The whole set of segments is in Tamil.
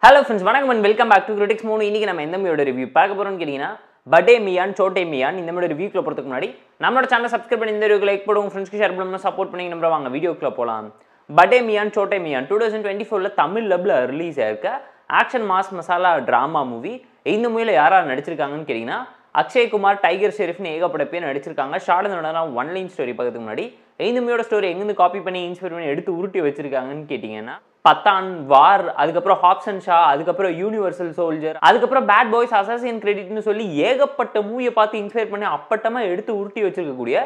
Hello friends, வணக்கம் and welcome back to Critics 3. இன்னைக்கு நம்ம எந்த மூவியோட ரிவ்யூ பார்க்க போறோம்னு கேட்டீங்கன்னா படே மியான் சோட்டே மியான் இந்த மூவியோட ரிவ்யூக்குள்ள போறதுக்கு முன்னாடி நம்மளோட சேனலை சப்ஸ்கிரைப் பண்ணி இந்த வீடியோக்கு லைக் போடுங்க, ஃப்ரெண்ட்ஸ்க்கு ஷேர் பண்ணுங்க, சப்போர்ட் பண்ணி நம்ம வாங்க வீடியோக்குள்ள போலாம். படே மியான் சோட்டே மியான் 2024ல தமிழ் டப்ல ரிலீஸ் ஆயிருக்க action mass masala drama movie. இந்த மூவில யாரா நடிச்சிருக்காங்கன்னு கேட்டீங்கன்னா அக்ஷய் குமார், டைகர் ஷெரீஃப்னு ஏகப்பட்ட பேர் நடிச்சிருக்காங்க. ஷார்ட் ஒன் லைன் ஸ்டோரி பார்க்கறதுக்கு முன்னாடி இந்த மூவியோட ஸ்டோரி எங்கிருந்து காப்பி பண்ணி இன்ஸ்பயர் பண்ணி எடுத்து உருட்டி வச்சிருக்காங்கன்னு கேட்டீங்கன்னா பத்தான், வார், அதுக்கப்புறம் ஹாப்சன் ஷா, அதுக்கப்புறம் யூனிவர்சல் சோல்ஜர், அதுக்கப்புறம் பேட் பாய்ஸ், அசாசின் கிரெடிட்னு சொல்லி ஏகப்பட்ட மூவியை பார்த்து இன்ஸ்பயர் பண்ணி அப்பட்டமா எடுத்து உருட்டி வச்சிருக்கக்கூடிய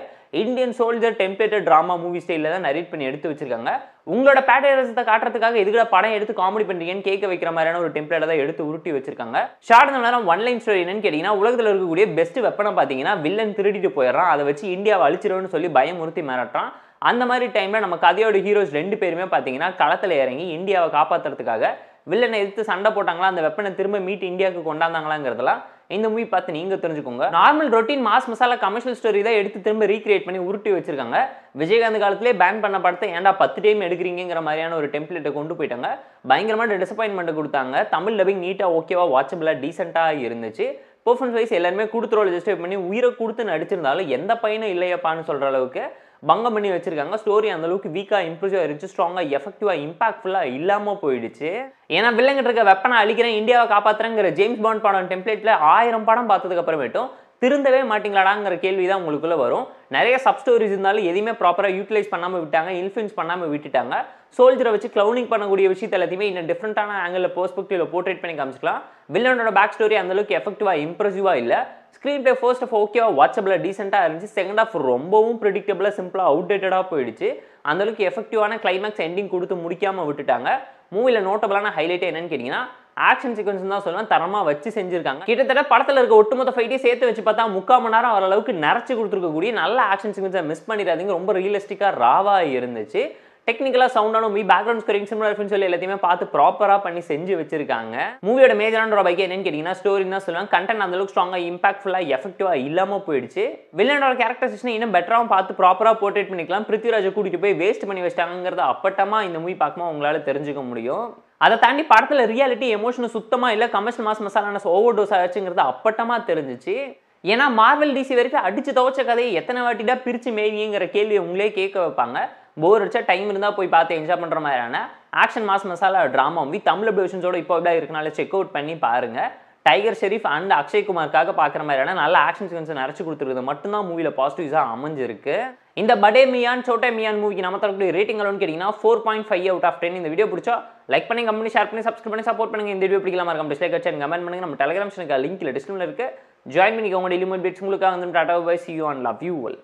Indian soldier templated drama movie ஸ்டைலில் தான் நரேட் பண்ணி எடுத்து வச்சிருக்காங்க. உங்களோட பேட்டரசத்தை காட்டுறதுக்காக எதுக்குள்ள படம் எடுத்து காமெடி பண்றீங்கன்னு கேட்க வைக்கிற மாதிரியான ஒரு டெம்ப்ளேட்டை தான் எடுத்து உருட்டி வச்சிருக்காங்க. ஷார்ட் ஒன் லைன் ஸ்டோரி என்னன்னு கேட்டீங்கன்னா உலகத்தில் இருக்கக்கூடிய பெஸ்ட் வெப்பனை பார்த்தீங்கன்னா வில்லன் திருடிட்டு போயிடறான், அதை வச்சு இந்தியாவை அழிச்சிருன்னு சொல்லி பயமுறுத்தி மிரட்டான். அந்த மாதிரி டைம்ல நம்ம கதையோட ஹீரோஸ் ரெண்டு பேருமே பார்த்தீங்கன்னா களத்தில் இறங்கி இந்தியாவை காப்பாற்றுறதுக்காக வில்லனை எதிர்த்து சண்டை போட்டாங்களா, அந்த வெப்பனை திரும்ப மீட் இந்தியாவுக்கு கொண்டாந்தாங்களாங்கிறதுலாம் இந்த மூவி பார்த்து நீங்க தெரிஞ்சுக்கோங்க. Normal routine mass masala commercial story தான் எடுத்து திரும்ப ரீக்ரியேட் பண்ணி உருட்டி வச்சிருக்காங்க. விஜயகாந்த் காலத்திலே பேன் பண்ண படத்தை ஏன்டா 10 டைம் எடுக்கிறீங்கிற மாதிரியான ஒரு டெம்ப்ளேட்டை கொண்டு போயிட்டாங்க. பயங்கரமான டிசப்பாயின்மெண்ட் கொடுத்தாங்க. தமிழ் டப்பிங் நீட்டா ஓகேவா வாட்சபிளா டீசெண்டா இருந்துச்சு. பெர்ஃபார்மன்ஸ் வைஸ் எல்லாருமே கொடுத்துரோல ஜஸ்டிஃபை பண்ணி உயிரை கொடுத்து நடிச்சிருந்தாலும் எந்த பையனும் இல்லையப்பான்னு சொல்ற அளவுக்கு பங்கம் பண்ணி வச்சிருக்காங்க. ஸ்டோரி அந்த அளவுக்கு வீக்கா இம்ப்ரூவ் ஆயிருச்சு, ஸ்ட்ராங்கா எஃபெக்டிவா இம்பாக்ட்ஃபுல்லா இல்லாம போயிடுச்சு. ஏன்னா வில்லங்கிட்ட இருக்க வெப்பனை அழிக்கிறேன், இந்தியாவை காப்பாத்துறேங்கிற ஜேம்ஸ் பாண்ட் படம் டெம்ப்ளேட்ல 1000 படம் பார்த்ததுக்கு அப்புறமேட்டும் திருந்தவே மாட்டீங்களாடாங்கிற கேள்வி தான் உங்களுக்குள்ள வரும். நிறைய சப் ஸ்டோரிஸ் இருந்தாலும் எதையுமே ப்ராப்பராக யூட்டிலைஸ் பண்ணாமல் விட்டாங்க, இன்ஃப்ளூயன்ஸ் பண்ணாமல் விட்டுட்டாங்க. சோல்ஜரை வச்சு கிளவுனிங் பண்ணக்கூடிய விஷயத்தை எல்லாத்தையுமே இன்னும் டிஃப்ரெண்டான ஆங்கிள் பெர்ஸ்பெக்டிவ்ல போர்ட்ரேட் பண்ணி காமிச்சிக்கலாம். வில்லனோட பேக் ஸ்டோரி அந்த அளவுக்கு எஃபெக்டிவா இம்ப்ரெசிவா இல்லை. ஸ்க்ரீன் பிளே ஃபர்ஸ்ட் ஆஃப் ஓகேவா வாட்சபிளா டீசெண்டாக இருந்துச்சு. செகண்ட் ஆஃப் ரொம்பவும் ப்ரெடிக்டபிளா சிம்பிளா அவுடேட்டடாக போயிடுச்சு. அந்த அளவுக்கு எஃபெக்டிவான கிளைமேக்ஸ் எண்டிங் கொடுத்து முடிக்காம விட்டுட்டாங்க. மூவில நோட்டபிளான ஹைலைட் என்னன்னு கேட்டீங்கன்னா ஆக்ஷன் சீக்வன்ஸ் தான் சொல்லுவேன், தரமா வச்சு செஞ்சிருக்காங்க. கிட்டத்தட்ட படத்துல இருக்க ஒட்டுமொத்த ஃபைட்டையும் சேர்த்து வச்சு பார்த்தா 3/4 மணி நேரம் வர அளவுக்கு நிறைச்சு கொடுத்துருக்கக்கூடிய நல்ல ஆக்ஷன் சீக்வன்ஸை மிஸ் பண்ணிடாதீங்க. ரொம்ப ரியலிஸ்டிக்கா ராவா இருந்துச்சு. டெக்னிக்கலா சவுண்டான மூவி, பேக்ரவுண்ட் ஸ்கோரிங், சினிமாட்டோகிராஃபி சொல்லி எல்லாத்தையுமே பார்த்து ப்ராப்பரா பண்ணி செஞ்சு வச்சிருக்காங்க. மூவியோட மேஜரான ட்ராபேக் என்னன்னு கேட்டீங்கன்னா ஸ்டோரி தான் சொல்லுவாங்க. கண்டென்ட் அந்த அளவுக்கு ஸ்ட்ராங்கா இம்பாக்ட்ஃபுல்லா எஃபெக்டிவா இல்லாம போயிடுச்சு. வில்லனோட கேரக்டரைசேஷன் இன்னும் பெட்டராகவும் பார்த்து ப்ராப்பரா போர்ட்ரேட் பண்ணிக்கலாம். பிருத்விராஜை கூட்டிட்டு போய் வேஸ்ட் பண்ணி வச்சிட்டாங்கிறத அப்பட்டமா இந்த மூவி பார்க்கும்போது உங்களால தெரிஞ்சுக்க முடியும். அதை தாண்டி படத்துல ரியாலிட்டி எமோஷன் சுத்தமா இல்லை, கமர்ஷியல் மாஸ் மசாலான ஓவர் டோஸ் ஆச்சுங்கிறது அப்பட்டமா தெரிஞ்சிச்சு. ஏன்னா மார்வல் டிசி வரைக்கும் அடிச்சு துவச்ச கதையை எத்தனை வாட்டிடா பிரிச்சு மேவிங்கிற கேள்வியை உங்களே கேட்க வைப்பாங்க. போர் அடிச்சா டைம் இருந்தால் போய் பார்த்து என்ஜாய் பண்ணுற மாதிரியான action mass masala drama movie Tamil அப்டேஷன்ஸோட இப்போ எப்படி இருக்கனால செக் அவுட் பண்ணி பாருங்க. டைகர் ஷெரீஃப் அண்ட் அக்ஷய் குமாருக்காக பார்க்குற மாதிரியான நல்ல ஆக்ஷன் சீக்வன்ஸை நிறைச்சு கொடுத்துருக்குது மட்டும்தான் மூவியில் பாசிட்டிவ்ஸாக அமைஞ்சிருக்கு. இந்த படே மியான் சோட்டே மியான் மூவிக்கு நம்ம தரக்கூடிய ரேட்டிங் அளவுன்னு கேட்டிங்கன்னா 4.5 out of 10. இந்த வீடியோ பிடிச்சா லைக் பண்ணி, கமெண்ட், ஷேர் பண்ணி, சப்ஸ்கிரைப் பண்ணி சப்போர்ட் பண்ணுங்க. இந்த வீடியோ பிடிக்கலாமா இருக்கும் டிஸ்லைக் வச்சு கமெண்ட் பண்ணுங்க. நம்ம டெலிகிராம் சேனலுக்கு லிங்க் டிஸ்கிரிப்ஷனில் இருக்கு, ஜாயின் பண்ணிக்கோங்க. டெய்லி மூவி பேட்ஸ் உங்களுக்காக வந்து டாடா bye, see you and love you all.